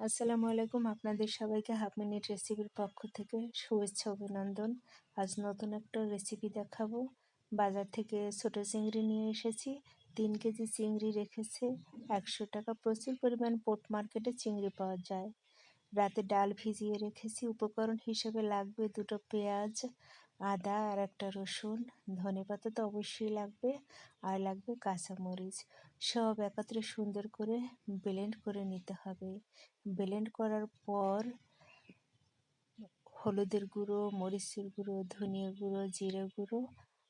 আসসালামু আলাইকুম। আপনাদের সবাইকে হাফ মিনিট রেসিপির পক্ষ থেকে শুভেচ্ছা অভিনন্দন। আজ নতুন একটা রেসিপি দেখাবো। বাজার থেকে ছোট চিংড়ি নিয়ে এসেছি। 3 কেজি চিংড়ি রেখেছে 100 টাকা। প্রচুর পরিমাণ পোর্ট মার্কেটে চিংড়ি পাওয়া যায়। রাতে ডাল ভিজিয়ে রেখেছি। উপকরণ হিসেবে লাগবে 2টো পেঁয়াজ, আদা আর একটা রসুন, ধনেপাতা তো অবশ্যই লাগবে, আর লাগবে কাঁচামরিচ। সব একত্রে সুন্দর করে ব্লেন্ড করে নিতে হবে। ব্লেন্ড করার পর হলুদের গুঁড়ো, মরিচের গুঁড়ো, ধনিয়া গুঁড়ো, জিরে গুঁড়ো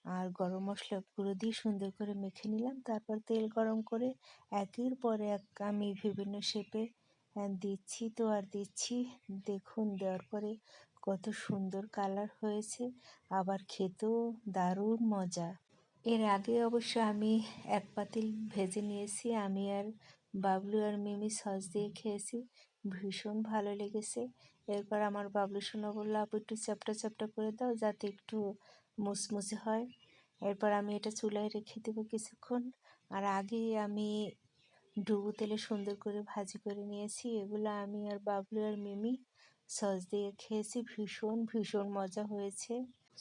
আর গরম মশলা গুঁড়ো দিয়ে সুন্দর করে মেখে নিলাম। তারপর তেল গরম করে একের পর এক আমি বিভিন্ন শেপে দিচ্ছি তো আর দিচ্ছি। দেখুন দেওয়ার পরে কত সুন্দর কালার হয়েছে, আবার খেতেও দারুণ মজা। এর আগে অবশ্য আমি এক পাতিল ভেজে নিয়েছি। আমি আর বাবলু আর মিমি সস দিয়ে খেয়েছি, ভীষণ ভালো লেগেছে। এরপর আমার বাবলু সোনা বলল, আপু একটু চ্যাপটা চ্যাপটা করে দাও যাতে একটু মুচমুচে হয়। এরপর আমি এটা চুলায় রেখে দেবো কিছুক্ষণ। আর আগে আমি ডুবো তেলে সুন্দর করে ভাজি করে নিয়েছি। এগুলো আমি আর বাবলু আর মিমি সস দিয়ে খেয়েছি, ভীষণ ভীষণ মজা হয়েছে।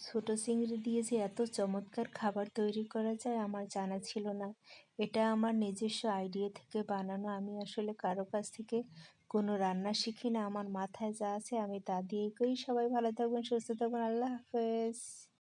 ছোট চিংড়ি দিয়ে যে এত চমৎকার খাবার তৈরি করা যায় আমার জানা ছিল না। এটা আমার নিজস্ব আইডিয়া থেকে বানানো। আমি আসলে কারো কাছ থেকে কোনো রান্না শিখি না। আমার মাথায় যা আছে আমি তা দিয়েই করি। সবাই ভালো থাকবেন, সুস্থ থাকবেন। আল্লাহ হাফেজ।